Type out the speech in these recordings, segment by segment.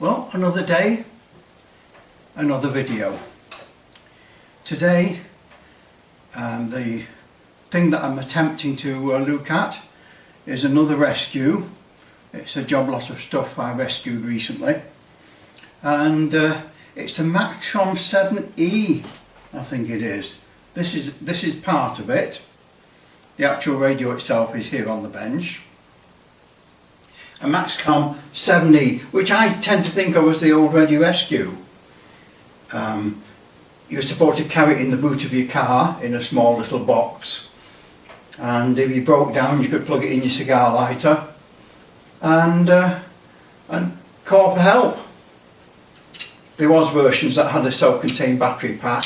Well, another day, another video. Today, the thing that I'm attempting to look at is another rescue. It's a job lot of stuff I rescued recently, and it's a Maxon 7E, I think it is. This is part of it. The actual radio itself is here on the bench. A Maxon 7E, which I tend to think of as the old Radio Rescue. You're supposed to carry it in the boot of your car in a small little box, and if you broke down you could plug it in your cigar lighter and call for help. There was versions that had a self-contained battery pack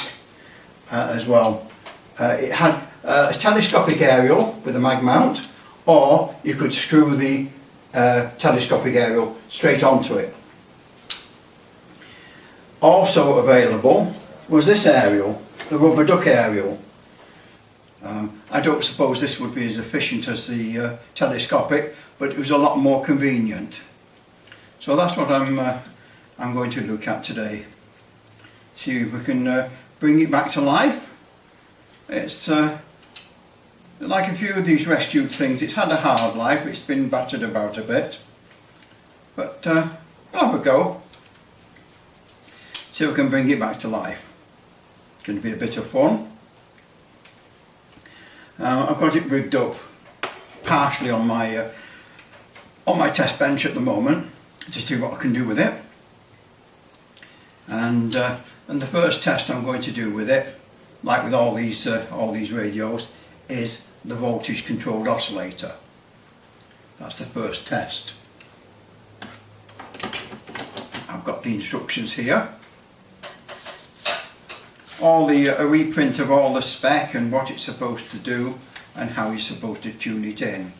as well. It had a telescopic aerial with a mag mount, or you could screw the telescopic aerial straight onto it. Also available was this aerial, the rubber duck aerial. I don't suppose this would be as efficient as the telescopic, but it was a lot more convenient. So that's what I'm going to look at today. See if we can bring it back to life. It's like a few of these rescued things, it's had a hard life, it's been battered about a bit, but we'll have a go. See if we can bring it back to life. It's going to be a bit of fun. I've got it rigged up partially on my test bench at the moment to see what I can do with it. And the first test I'm going to do with it, like with all these radios, is the voltage controlled oscillator. That's the first test. I've got the instructions here. A reprint of all the spec and what it's supposed to do and how you're supposed to tune it in.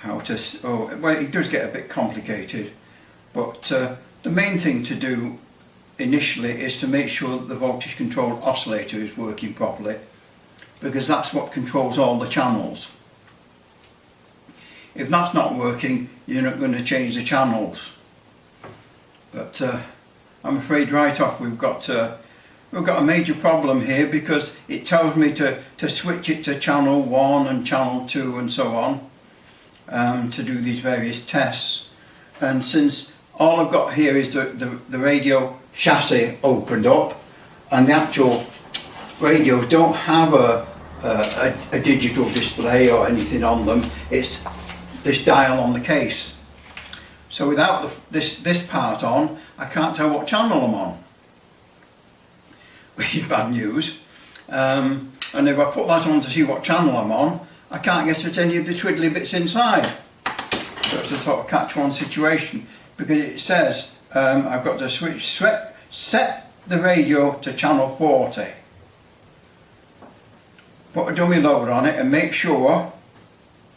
Well, it does get a bit complicated, but the main thing to do initially is to make sure that the voltage controlled oscillator is working properly, because that's what controls all the channels. If that's not working, you're not going to change the channels. But I'm afraid right off we've got a major problem here, because it tells me to switch it to channel 1 and channel 2 and so on, to do these various tests. And since all I've got here is the radio chassis opened up, and the actual radios don't have a digital display or anything on them, it's this dial on the case. So without this part on, I can't tell what channel I'm on, which is bad news. And if I put that on to see what channel I'm on, I can't get at any of the twiddly bits inside. So it's a sort of catch-one situation, because it says I've got to set the radio to channel 40, put a dummy load on it and make sure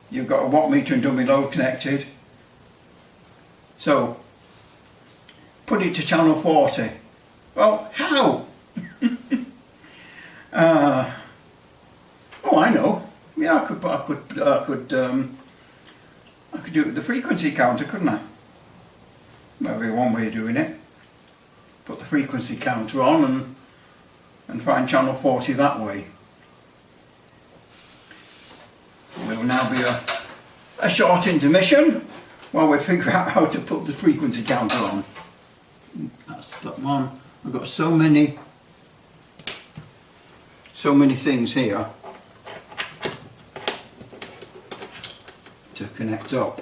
you've got a watt meter and dummy load connected. So put it to channel 40. Well, how? Oh, I know. Yeah, I could do it with the frequency counter, couldn't I? That would be one way of doing it. Put the frequency counter on and find channel 40 that way. There will now be a short intermission while we figure out how to put the frequency counter on. That's that one. I've got so many things here to connect up.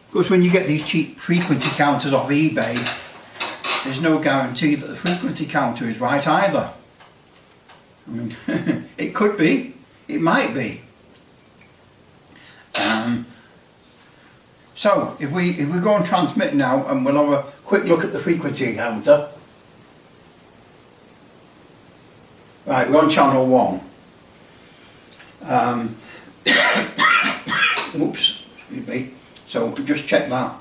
Of course, when you get these cheap frequency counters off eBay, there's no guarantee that the frequency counter is right either. I mean, it could be, it might be. So if we go and transmit now, and we'll have a quick look at the frequency counter. Right, we're on channel 1. Oops, excuse me. So just check that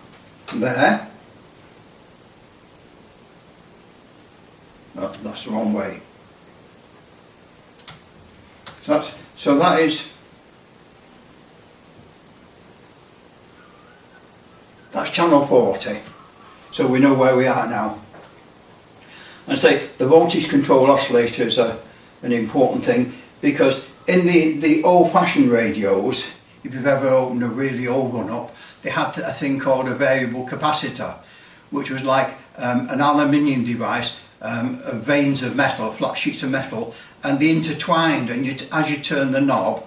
there. That's the wrong way. So that's channel 40. So we know where we are now. And say the voltage control oscillator is an important thing, because in the old-fashioned radios, if you've ever opened a really old one up, they had a thing called a variable capacitor, which was like an aluminium device, veins of metal, flat sheets of metal, and they intertwined, and as you turn the knob,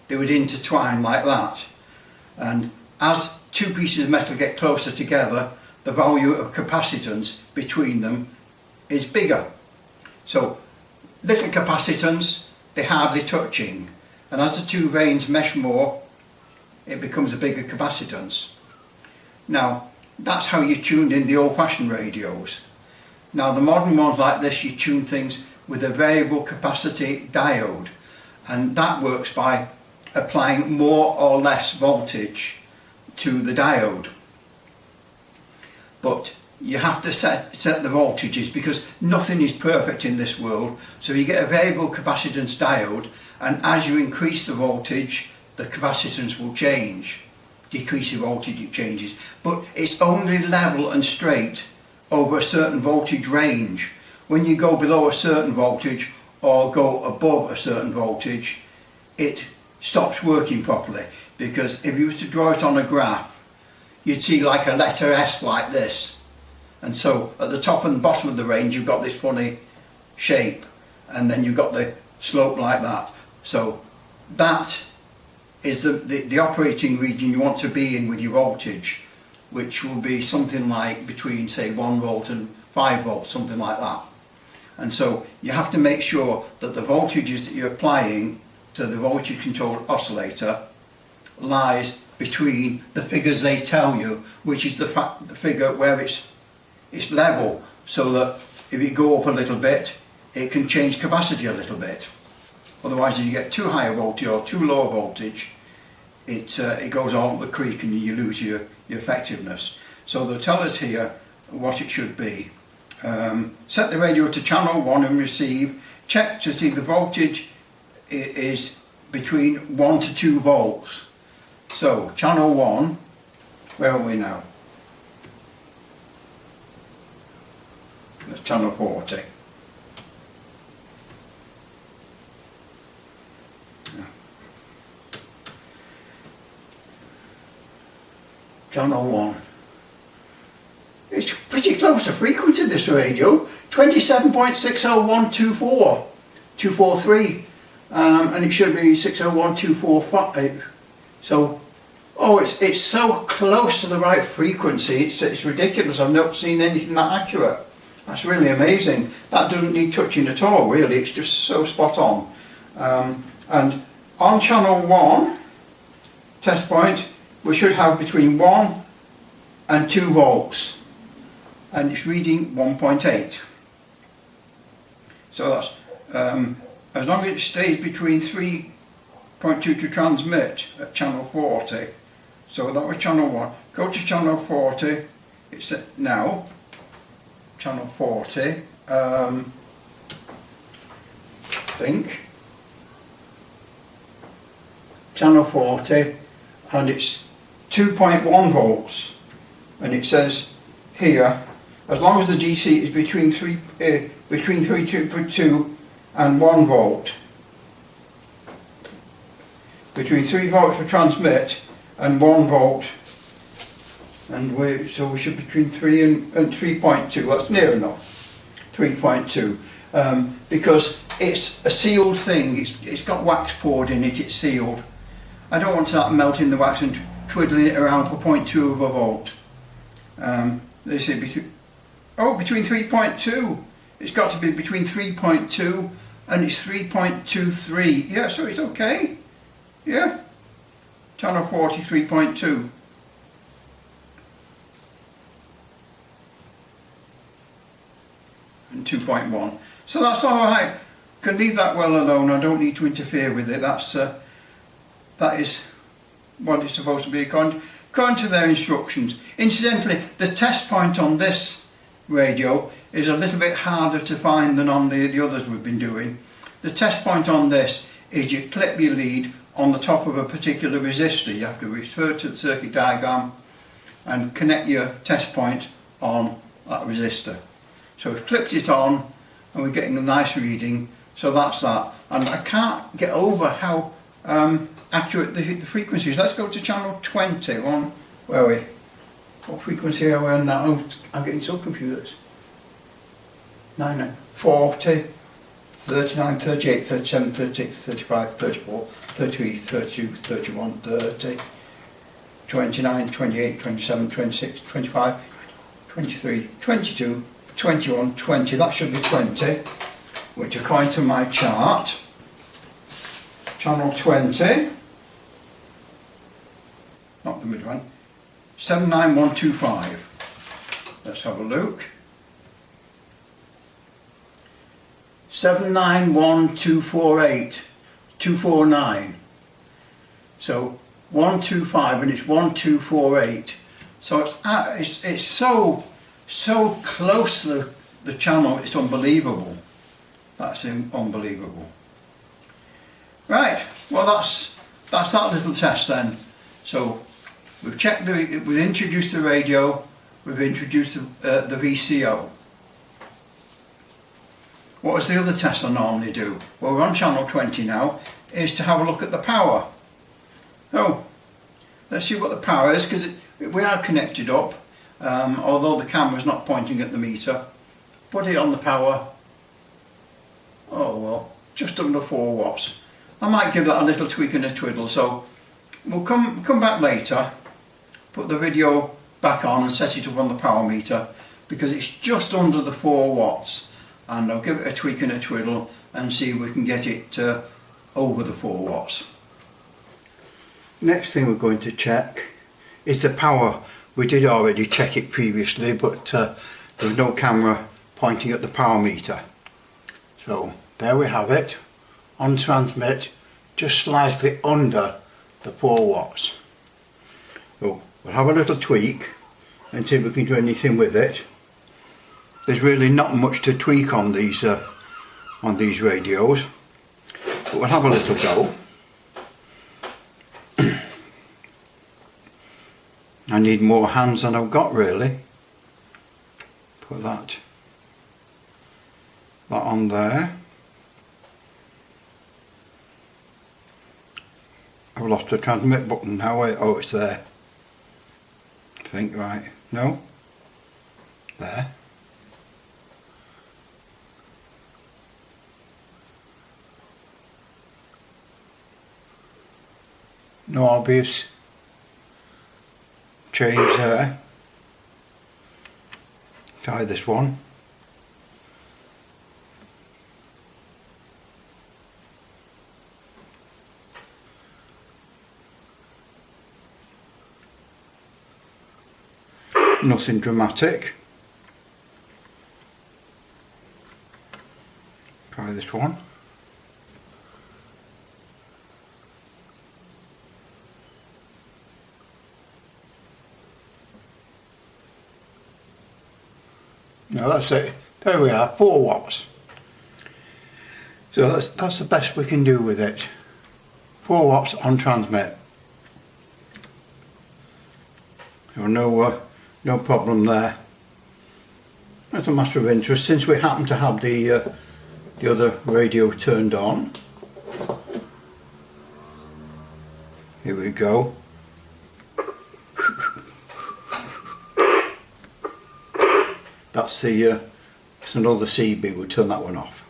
they would intertwine like that. And as two pieces of metal get closer together, the value of capacitance between them is bigger. So little capacitance, they're hardly touching, and as the two veins mesh more, it becomes a bigger capacitance. Now that's how you tuned in the old-fashioned radios. Now the modern ones like this, you tune things with a variable capacity diode, and that works by applying more or less voltage to the diode. But you have to set the voltages, because nothing is perfect in this world. So you get a variable capacitance diode, and as you increase the voltage, the capacitance will change. Decrease the voltage, it changes, but it's only level and straight over a certain voltage range. When you go below a certain voltage or go above a certain voltage, it stops working properly, because if you were to draw it on a graph, you'd see like a letter S like this, and so at the top and bottom of the range you've got this funny shape, and then you've got the slope like that. So that is the operating region you want to be in with your voltage, which will be something like between, say, 1 volt and 5 volts, something like that. And so you have to make sure that the voltages that you're applying to the voltage controlled oscillator lies between the figures they tell you, which is the figure where it's level, so that if you go up a little bit, it can change capacity a little bit. Otherwise, if you get too high a voltage or too low a voltage, it goes on the creek and you lose your effectiveness. So they'll tell us here what it should be. Set the radio to channel 1 and receive. Check to see the voltage is between 1 to 2 volts. So channel 1, where are we now? That's channel 40. Channel 1. It's pretty close to frequency, this radio, 27.60124, and it should be 601.245. So, oh, it's so close to the right frequency, it's ridiculous. I've not seen anything that accurate. That's really amazing. That doesn't need touching at all, really. It's just so spot on. And on channel 1, test point, we should have between 1 and 2 volts, and it's reading 1.8. So that's as long as it stays between 3.2 to transmit at channel 40. So that was channel 1. Go to channel 40. It's now channel 40. I think channel 40, and it's 2.1 volts, and it says here, as long as the DC is between 3.2 and 1 volt, between 3 volts for transmit and 1 volt, and so we should be between 3 and 3.2. That's near enough, 3.2, because it's a sealed thing. It's got wax poured in it. It's sealed. I don't want to start melting the wax and twiddling it around for 0.2 of a volt. They say between 3.2. It's got to be between 3.2 and it's 3.23. Yeah, so it's okay. Yeah. Channel 40, 3.2. And 2.1. So that's alright. Can leave that well alone. I don't need to interfere with it. That is what it's supposed to be according to their instructions. Incidentally, the test point on this radio is a little bit harder to find than on the others we've been doing. The test point on this is you clip your lead on the top of a particular resistor. You have to refer to the circuit diagram and connect your test point on that resistor. So we've clipped it on and we're getting a nice reading, so that's that. And I can't get over how accurate the frequency is. Let's go to channel 20. Where are we? What frequency are we on now? I'm getting so confused. 40, 39, 38, 37, 36, 35, 34, 33, 32, 31, 30, 29, 28, 27, 26, 25, 23, 22, 21, 20. That should be 20, which according to my chart, channel 20, not the mid one, 79125. Let's have a look. 791,248, 249. So 125 and it's 1248. So it's so close to the channel. It's unbelievable. That's unbelievable. Right. Well, that's that little test then. So we've checked we've introduced the radio. We've introduced the VCO. What is the other test I normally do? Well, we're on channel 20 now, is to have a look at the power. So, let's see what the power is, because we are connected up, although the camera's not pointing at the meter. Put it on the power. Oh well, just under 4 watts. I might give that a little tweak and a twiddle, so we'll come back later, put the video back on and set it up on the power meter, because it's just under the 4 watts. And I'll give it a tweak and a twiddle and see if we can get it over the 4 watts. Next thing we're going to check is the power. We did already check it previously, but there was no camera pointing at the power meter. So there we have it, on transmit, just slightly under the 4 watts. So we'll have a little tweak and see if we can do anything with it. There's really not much to tweak on these radios, but we'll have a little go. I need more hands than I've got really. Put that on there. I've lost the transmit button now. Oh, it's there. I think, right? No? There. No obvious change there. Try this one. Nothing dramatic. Try this one. No, that's it. There we are, 4 watts. So that's the best we can do with it. 4 watts on transmit. So no problem there. That's a matter of interest, since we happen to have the other radio turned on. Here we go. That's it's another CB, we'll turn that one off.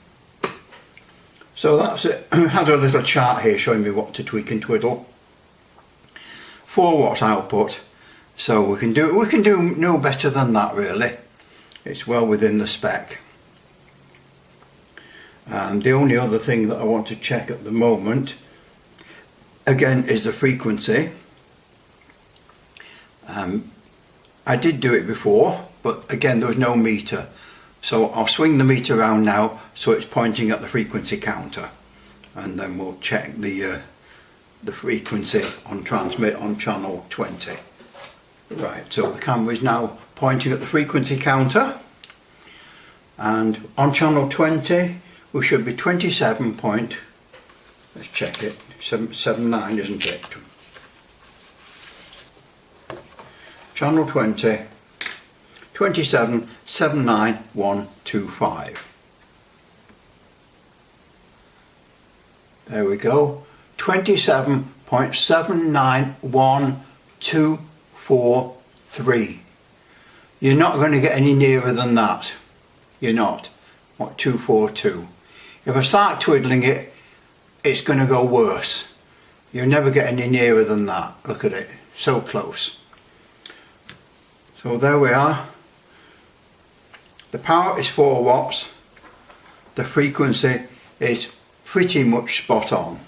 So that's it. I had a little chart here showing me what to tweak and twiddle. 4 watts output, so we can do no better than that really. It's well within the spec. And the only other thing that I want to check at the moment, again, is the frequency. I did do it before, but again there was no meter, so I'll swing the meter around now so it's pointing at the frequency counter, and then we'll check the frequency on transmit on channel 20. Right, so the camera is now pointing at the frequency counter, and on channel 20 we should be 27 point, let's check it, 779 isn't it? Channel 20, 27 79125. There we go, 27.791243. You're not going to get any nearer than that. You're not. What, 242? If I start twiddling it, it's going to go worse. You'll never get any nearer than that. Look at it, so close. So there we are. The power is 4 watts. The frequency is pretty much spot on.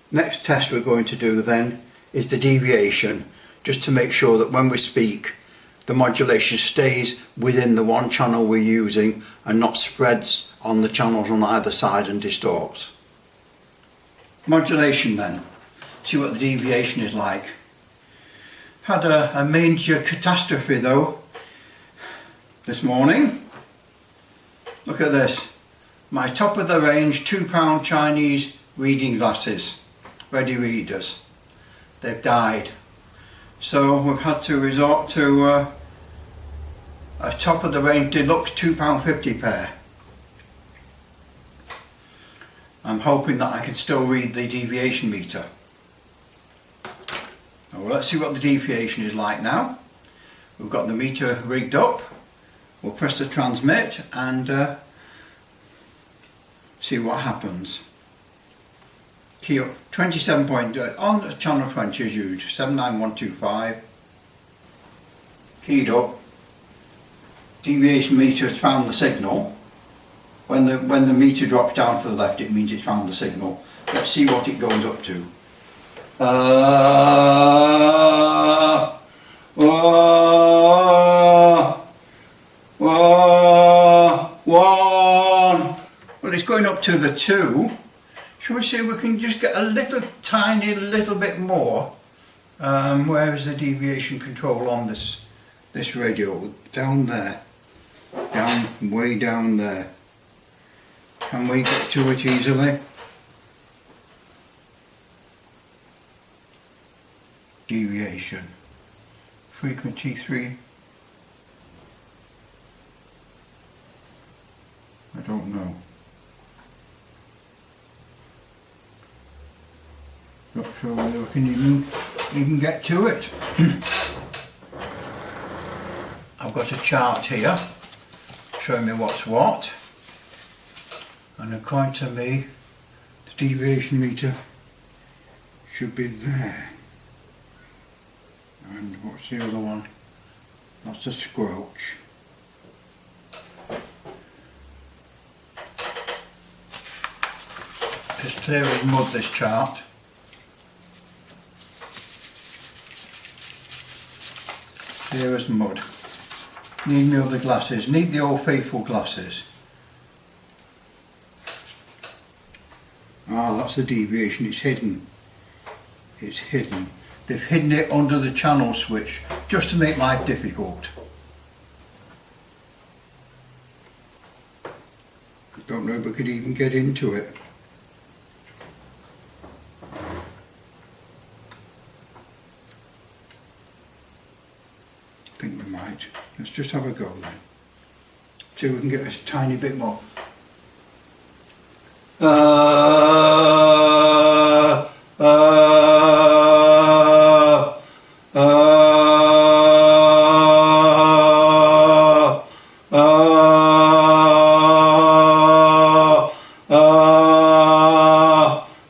Next test we're going to do then is the deviation, just to make sure that when we speak the modulation stays within the one channel we're using and not spreads on the channels on either side and distorts. Modulation then, see what the deviation is like. Had a major catastrophe though this morning. Look at this, my top of the range £2 Chinese reading glasses, ready readers, they've died. So we've had to resort to a top of the range deluxe £2.50 pair. I'm hoping that I can still read the deviation meter. Well, let's see what the deviation is like now. We've got the meter rigged up. We'll press the transmit and see what happens. Key up 27 point, on channel 20 as usual, 79125. Keyed up. Deviation meter has found the signal. When the meter drops down to the left, it means it's found the signal. Let's see what it goes up to. 1. Well, it's going up to the 2. Shall we see if we can just get a little tiny little bit more? Where is the deviation control on this radio? Down there. Way down there. Can we get to it easily? Deviation. Frequency 3. I don't know. Not sure whether we can even get to it. I've got a chart here showing me what's what, and according to me the deviation meter should be there. And what's the other one? That's a squelch. It's clear as mud, this chart. Clear as mud. Need me other glasses. Need the old faithful glasses. Ah, that's the deviation. It's hidden. It's hidden. They've hidden it under the channel switch just to make life difficult. I don't know if we could even get into it. I think we might. Let's just have a go then. See if we can get a tiny bit more.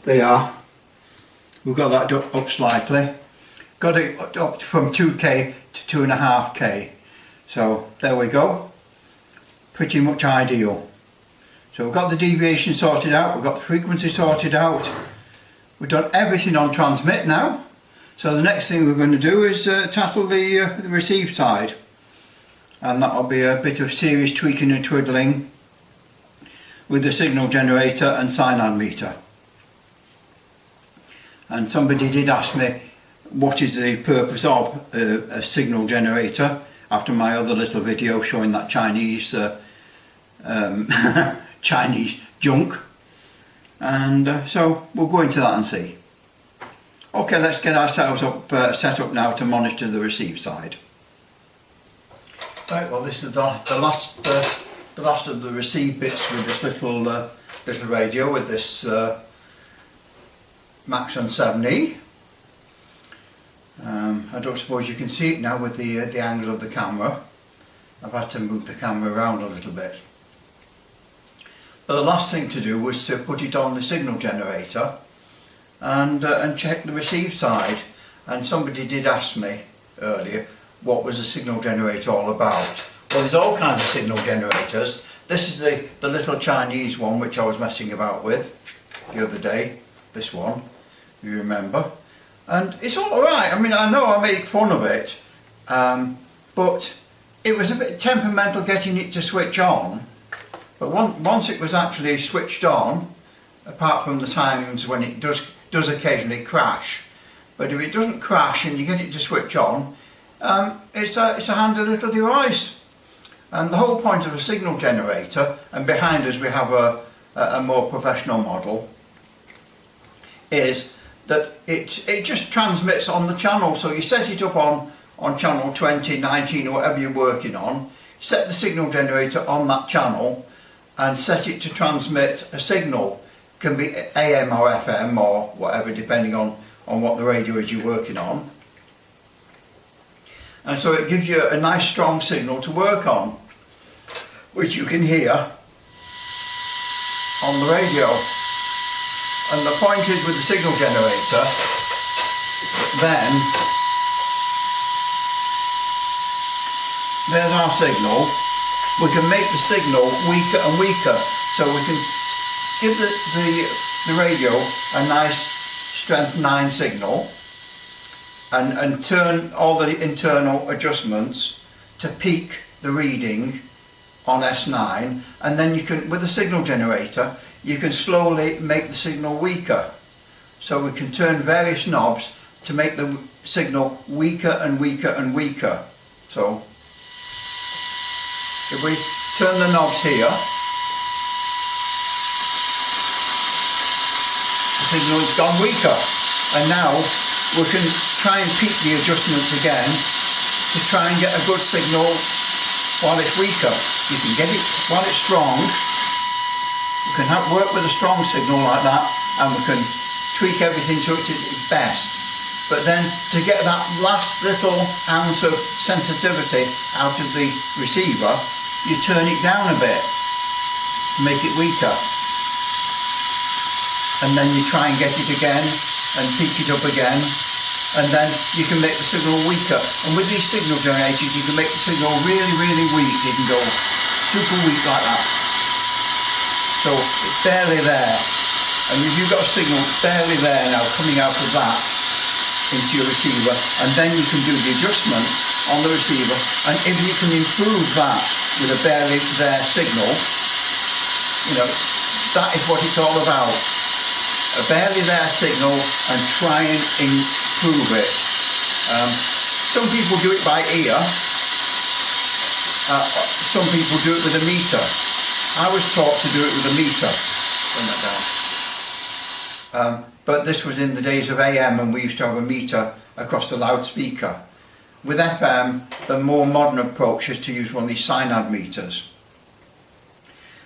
They are. We've got that up slightly. Got it up from 2K to 2.5K. So there we go. Pretty much ideal. So we've got the deviation sorted out, we've got the frequency sorted out. We've done everything on transmit now. So the next thing we're going to do is tackle the receive side. And that'll be a bit of serious tweaking and twiddling with the signal generator and cyanide meter. And somebody did ask me what is the purpose of a signal generator after my other little video showing that Chinese Chinese junk, and so we'll go into that and see. Okay, let's get ourselves up set up now to monitor the receive side. Right, well, this is the last of the receive bits with this little radio with this Maxon 7E. I don't suppose you can see it now with the angle of the camera. I've had to move the camera around a little bit. But the last thing to do was to put it on the signal generator and check the receive side. And somebody did ask me earlier what was the signal generator all about. Well, there's all kinds of signal generators. This is the little Chinese one which I was messing about with the other day. This one, you remember. And it's alright. I mean, I know I make fun of it, but it was a bit temperamental getting it to switch on. But once it was actually switched on, apart from the times when it does occasionally crash, but if it doesn't crash and you get it to switch on, it's a handy little device. And the whole point of a signal generator, and behind us we have a more professional model, is that it just transmits on the channel. So you set it up on channel 20, 19 or whatever you're working on, set the signal generator on that channel and set it to transmit a signal. Can be AM or FM or whatever, depending on what the radio is you're working on. And so it gives you a nice strong signal to work on, which you can hear on the radio. And the point is with the signal generator, then there's our signal. We can make the signal weaker and weaker, so we can give the radio a nice strength 9 signal and turn all the internal adjustments to peak the reading on S9, and then you can, with the signal generator, you can slowly make the signal weaker. So we can turn various knobs to make the signal weaker and weaker and weaker. So if we turn the knobs here, the signal has gone weaker, and now we can try and peak the adjustments again to try and get a good signal while it's weaker. You can get it while it's strong. We can work with a strong signal like that, and we can tweak everything so it is best. But then to get that last little ounce of sensitivity out of the receiver, you turn it down a bit to make it weaker. And then you try and get it again and peak it up again, and then you can make the signal weaker. And with these signal generators you can make the signal really, really weak. You can go super weak like that. So it's barely there. And if you've got a signal that's barely there now coming out of that into your receiver, and then you can do the adjustments on the receiver, and if you can improve that with a barely there signal, you know, that is what it's all about. A barely there signal and try and improve it. Some people do it by ear, some people do it with a meter. I was taught to do it with a meter. Turn that down. But this was in the days of AM, and we used to have a meter across the loudspeaker. With FM, the more modern approach is to use one of these cyanide meters.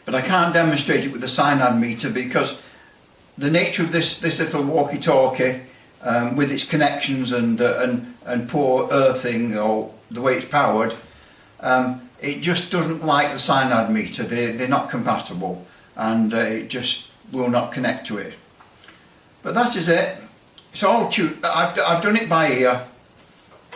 But I can't demonstrate it with the cyanide meter because the nature of this little walkie-talkie, with its connections and poor earthing, or the way it's powered, it just doesn't like the cyanide meter. They're not compatible, and it just will not connect to it. But that is it. It's all I've done it by ear.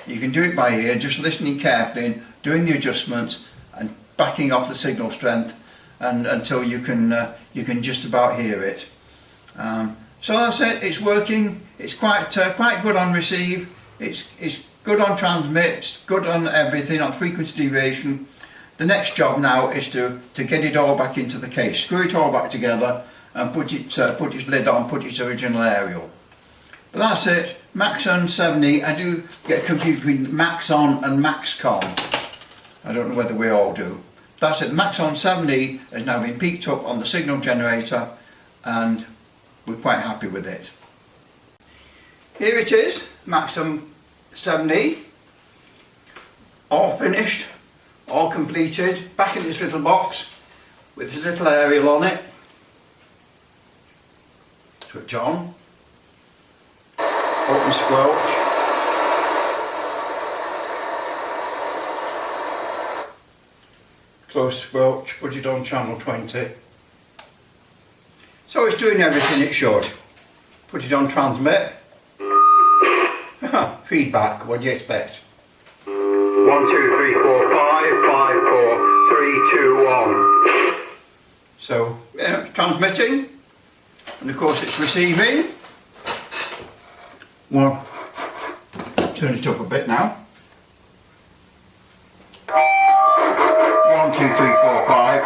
You can do it by ear, just listening carefully and doing the adjustments and backing off the signal strength and until you can just about hear it. So that's it. It's working. It's quite good on receive. It's good on transmit. It's good on everything, on frequency deviation. The next job now is to get it all back into the case, screw it all back together, and put its lid on, put its original aerial. But that's it. Maxon 7E. I do get confused between Maxon and Maxcon. I don't know whether we all do. That's it. Maxon 7E has now been peaked up on the signal generator and we're quite happy with it. Here it is, Maxon 7E, all finished, all completed, back in this little box with this little aerial on it. Switch on, open squelch, close squelch, put it on channel 20. So it's doing everything it should. Put it on transmit. Feedback, what do you expect? 1, 2, 3, 4, 5, 5, 4, 3, 2, 1. So, yeah, it's transmitting. And of course it's receiving. Well, turn it up a bit now. 1, 2, 3, 4, 5.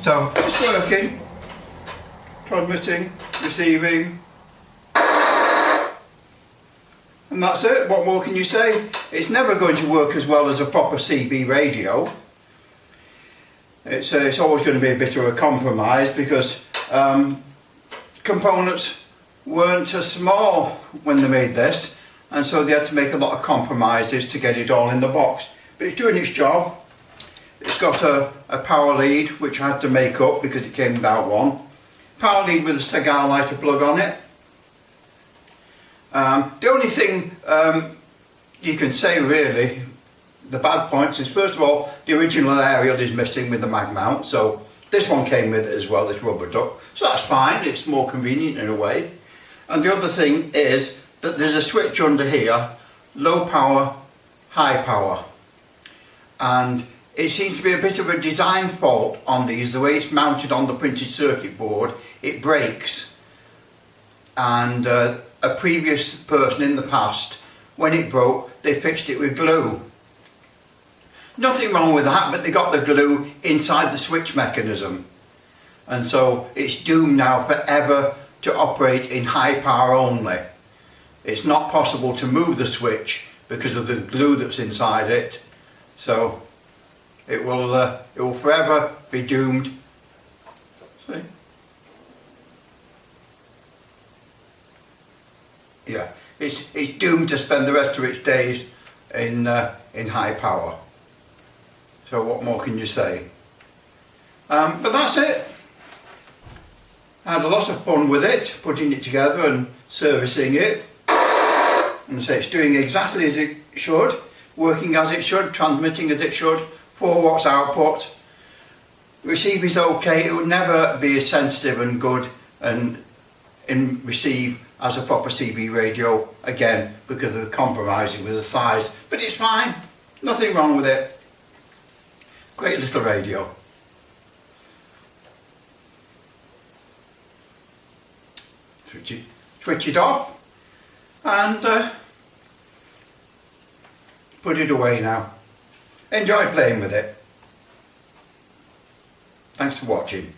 So it's working. Transmitting, receiving. And that's it. What more can you say? It's never going to work as well as a proper CB radio. It's always going to be a bit of a compromise because components weren't as small when they made this, and so they had to make a lot of compromises to get it all in the box. But it's doing its job. It's got a power lead which I had to make up because it came without one. Power lead with a cigar lighter plug on it. The only thing you can say really, the bad points is first of all the original aerial is missing with the mag mount, so this one came with it as well, this rubber duck, so that's fine, it's more convenient in a way. And the other thing is that there's a switch under here, low power, high power, and it seems to be a bit of a design fault on these, the way it's mounted on the printed circuit board, it breaks. And a previous person in the past, when it broke, they fixed it with glue. Nothing wrong with that, but they got the glue inside the switch mechanism. And so it's doomed now forever to operate in high power only. It's not possible to move the switch because of the glue that's inside it. So it will forever be doomed. See? Yeah, it's doomed to spend the rest of its days in high power. So what more can you say? But that's it. I had a lot of fun with it, putting it together and servicing it. And so it's doing exactly as it should, working as it should, transmitting as it should, 4 watts output. Receive is okay, it would never be as sensitive and good and receive as a proper CB radio again because of the compromising with the size, but it's fine, nothing wrong with it. Great little radio. Switch it off and put it away now. Enjoy playing with it. Thanks for watching.